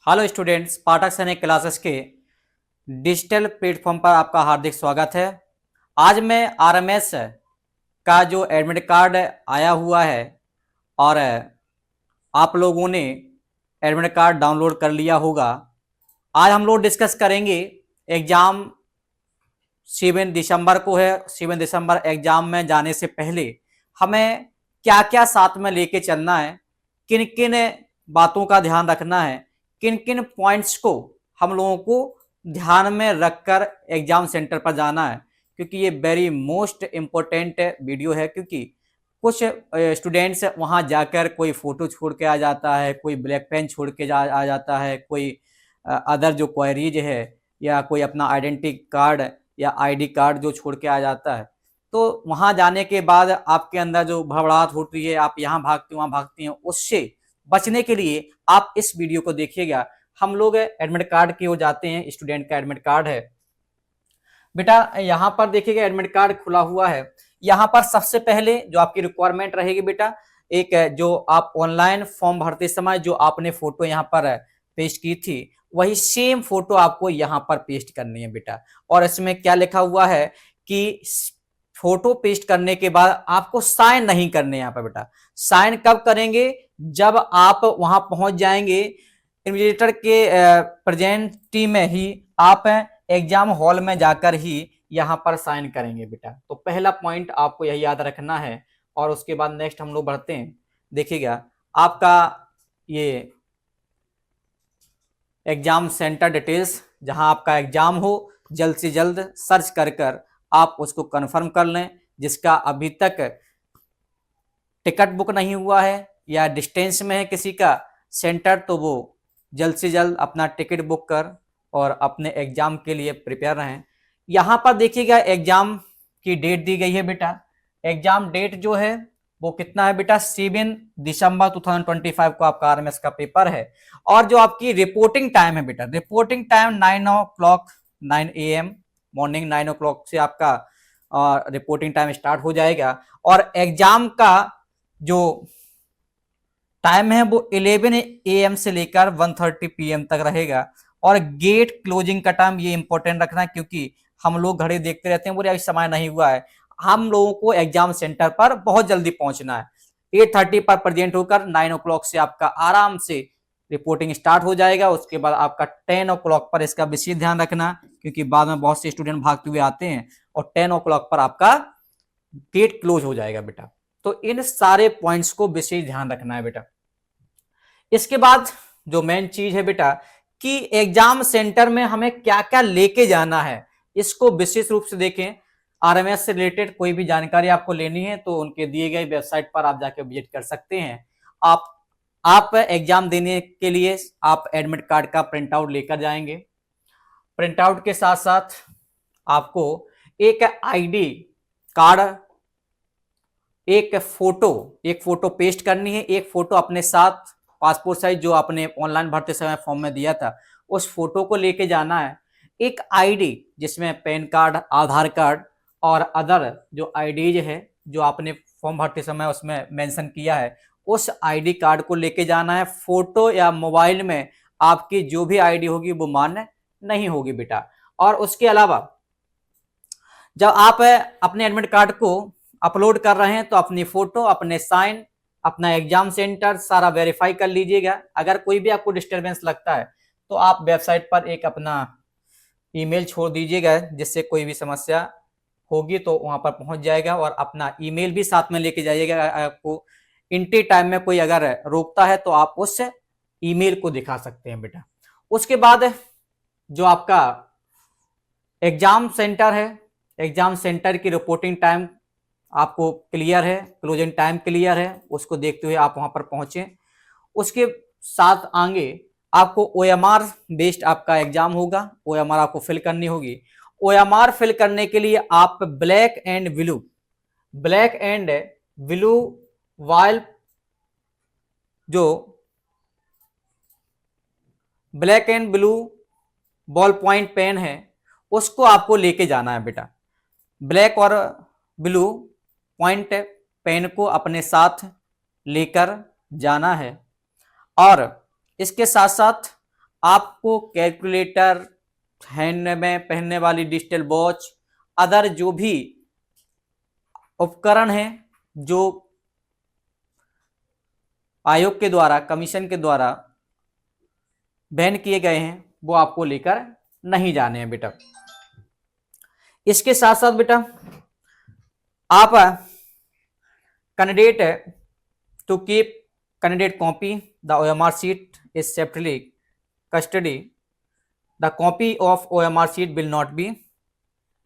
Hello students, पाठक सैनिक classes के digital platform पर आपका हार्दिक स्वागत है। आज मैं आरएमएस का जो एडमिट कार्ड आया हुआ है और आप लोगों ने एडमिट कार्ड डाउनलोड कर लिया होगा। आज हम लोग डिस्कस करेंगे एग्ज़ाम 7 दिसंबर को है। 7 दिसंबर एग्ज़ाम में जाने से पहले हमें क्या क्या साथ में लेके चलना है, किन किन बातों का ध्यान रखना है, किन किन पॉइंट्स को हम लोगों को ध्यान में रखकर एग्ज़ाम सेंटर पर जाना है, क्योंकि ये वेरी मोस्ट इम्पोर्टेंट वीडियो है। क्योंकि कुछ स्टूडेंट्स वहाँ जाकर कोई फ़ोटो छोड़ के आ जाता है, कोई ब्लैक पेन छोड़ के आ जाता है, कोई अदर जो क्वेरीज है या कोई अपना आइडेंटिटी कार्ड या आईडी कार्ड जो छोड़ के आ जाता है। तो वहाँ जाने के बाद आपके अंदर जो घबराहट होती है, आप यहाँ भागते वहाँ भागती हैं, उससे बचने के लिए आप इस वीडियो को देखिएगा। हम लोग एडमिट कार्ड की ओर जाते हैं। स्टूडेंट का एडमिट कार्ड है बेटा, यहाँ पर देखिएगा एडमिट कार्ड खुला हुआ है। यहाँ पर सबसे पहले जो आपकी रिक्वायरमेंट रहेगी बेटा, एक जो आप ऑनलाइन फॉर्म भरते समय जो आपने फोटो यहाँ पर पेस्ट की थी, वही सेम फोटो आपको यहाँ पर पेस्ट करनी है बेटा। और इसमें क्या लिखा हुआ है कि फोटो पेस्ट करने के बाद आपको साइन नहीं करने यहाँ पर बेटा। साइन कब करेंगे? जब आप वहां पहुंच जाएंगे इन्विजिलेटर के प्रेजेंटी में ही आप एग्जाम हॉल में जाकर ही यहाँ पर साइन करेंगे बेटा। तो पहला पॉइंट आपको यही याद रखना है। और उसके बाद नेक्स्ट हम लोग बढ़ते हैं। देखिएगा आपका ये एग्जाम सेंटर डिटेल्स, जहां आपका एग्जाम हो, जल्द से जल्द सर्च कर आप उसको कंफर्म कर लें। जिसका अभी तक टिकट बुक नहीं हुआ है या डिस्टेंस में है किसी का सेंटर, तो वो जल्द से जल्द अपना टिकट बुक कर और अपने एग्जाम के लिए प्रिपेयर रहें। यहाँ पर देखिएगा एग्जाम की डेट दी गई है बेटा। एग्जाम डेट जो है वो कितना है बेटा? 7 दिसंबर 2025 को आपका आरएमएस का पेपर है। और जो आपकी रिपोर्टिंग टाइम है बेटा, रिपोर्टिंग टाइम 9 AM मॉर्निंग 9 से आपका रिपोर्टिंग टाइम स्टार्ट हो जाएगा। और एग्जाम का जो टाइम है वो 11 AM से लेकर 1:30 PM तक रहेगा। और गेट क्लोजिंग का टाइम ये इंपॉर्टेंट रखना है, क्योंकि हम लोग घड़ी देखते रहते हैं, बोले अभी समय नहीं हुआ है। हम लोगों को एग्जाम सेंटर पर बहुत जल्दी पहुंचना है। 8:30 पर प्रेजेंट होकर 9 से आपका आराम से रिपोर्टिंग स्टार्ट हो जाएगा। उसके बाद आपका 10 पर, इसका विशेष ध्यान रखना, क्योंकि बाद में बहुत से स्टूडेंट भागते हुए आते हैं, और 10 पर आपका गेट क्लोज हो जाएगा बेटा। तो इन सारे पॉइंट्स को विशेष ध्यान रखना है बेटा। इसके बाद जो मेन चीज है बेटा कि एग्जाम सेंटर में हमें क्या क्या लेके जाना है, इसको विशेष रूप से देखें। आरएमएस से रिलेटेड कोई भी जानकारी आपको लेनी है तो उनके दिए गए वेबसाइट पर आप जाकर विजिट कर सकते हैं। आप एग्जाम देने के लिए आप एडमिट कार्ड का प्रिंट आउट लेकर जाएंगे। प्रिंट आउट के साथ साथ आपको एक आईडी कार्ड, एक फोटो पेस्ट करनी है। एक फोटो अपने साथ पासपोर्ट साइज जो आपने ऑनलाइन भरते समय फॉर्म में दिया था, उस फोटो को लेके जाना है। एक आईडी जिसमें पैन कार्ड, आधार कार्ड और अदर जो आईडीज है जो आपने फॉर्म भरते समय उसमें मेंशन किया है, उस आईडी कार्ड को लेके जाना है। फोटो या मोबाइल में आपकी जो भी आईडी होगी वो मान्य नहीं होगी बेटा। और उसके अलावा जब आप अपने एडमिट कार्ड को अपलोड कर रहे हैं तो अपनी फोटो, अपने साइन, अपना एग्जाम सेंटर सारा वेरीफाई कर लीजिएगा। अगर कोई भी आपको डिस्टरबेंस लगता है तो आप वेबसाइट पर एक अपना ईमेल छोड़ दीजिएगा, जिससे कोई भी समस्या होगी तो वहां पर पहुंच जाएगा। और अपना ईमेल भी साथ में लेके जाइएगा। आपको इंट्री टाइम में कोई अगर रोकता है तो आप उस ईमेल को दिखा सकते हैं बेटा। उसके बाद जो आपका एग्जाम सेंटर है, एग्जाम सेंटर की रिपोर्टिंग टाइम आपको क्लियर है, क्लोजिंग टाइम क्लियर है, उसको देखते हुए आप वहां पर पहुंचे। उसके साथ आगे आपको ओएमआर बेस्ड आपका एग्जाम होगा। ओएमआर आपको फिल करनी होगी। ओएमआर फिल करने के लिए आप ब्लैक एंड ब्लू वाइल जो black and blue ball point pen है उसको आपको लेके जाना है बेटा। ब्लैक और ब्लू पॉइंट पेन को अपने साथ लेकर जाना है। और इसके साथ साथ आपको कैलकुलेटर, हैंड में पहनने वाली डिजिटल वॉच, अदर जो भी उपकरण हैं जो आयोग के द्वारा, कमीशन के द्वारा बैन किए गए हैं, वो आपको लेकर नहीं जाने हैं बेटा। इसके साथ साथ बेटा आप candidate to keep candidate copy the OMR sheet is separately custody. The copy of OMR sheet will not be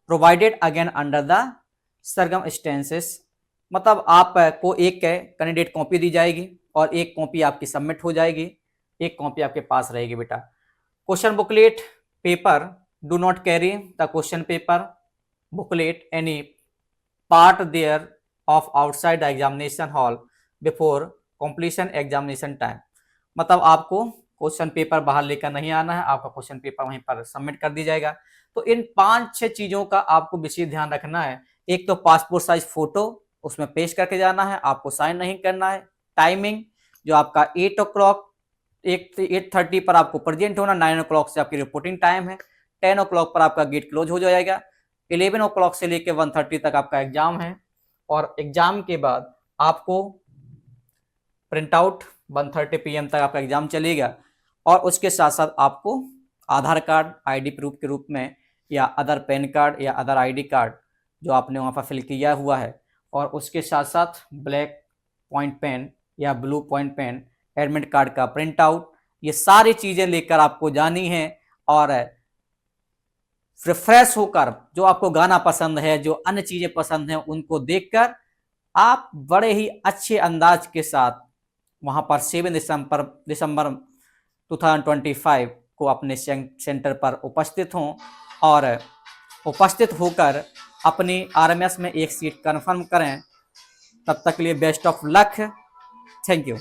provided again under the circumstances. मतलब आपको एक कैंडिडेट कॉपी दी जाएगी और एक कॉपी आपकी सबमिट हो जाएगी, एक कॉपी आपके पास रहेगी बेटा। Question booklet paper do not carry the question paper booklet any part thereof outside the examination hall before completion examination time. मतलब आपको क्वेश्चन पेपर बाहर लेकर नहीं आना है, आपका क्वेश्चन पेपर वहीं पर सबमिट कर दी जाएगा। तो इन 5-6 चीजों का आपको विशेष ध्यान रखना है। एक तो पासपोर्ट साइज फोटो उसमें पेश करके जाना है, आपको साइन नहीं करना है। टाइमिंग जो आपका 8 o'clock 8:30 पर आपको प्रेजेंट होना, 9 o'clock से आपकी रिपोर्टिंग टाइम है, 10 o'clock पर आपका गेट क्लोज हो जाएगा, 11 o'clock से लेकर 1:30 तक आपका एग्जाम है और एग्जाम के बाद आपको प्रिंट आउट 1:30 PM तक आपका एग्जाम चलेगा और उसके साथ साथ आपको आधार कार्ड आईडी प्रूफ के रूप में या अदर पैन कार्ड या अदर आईडी कार्ड जो आपने वहाँ पर फिल किया हुआ है और उसके साथ साथ ब्लैक पॉइंट पेन या blue point pen, admit card का प्रिंट आउट, ये सारी चीज़ें लेकर आपको जानी है और रिफ्रेश होकर जो आपको गाना पसंद है, जो अन्य चीज़ें पसंद हैं, उनको देखकर आप बड़े ही अच्छे अंदाज के साथ वहाँ पर 7 दिसंबर 2025 को अपने सेंटर पर उपस्थित हों और उपस्थित होकर अपनी RMS में एक सीट कंफर्म करें। तब तक के लिए best of luck. Thank you.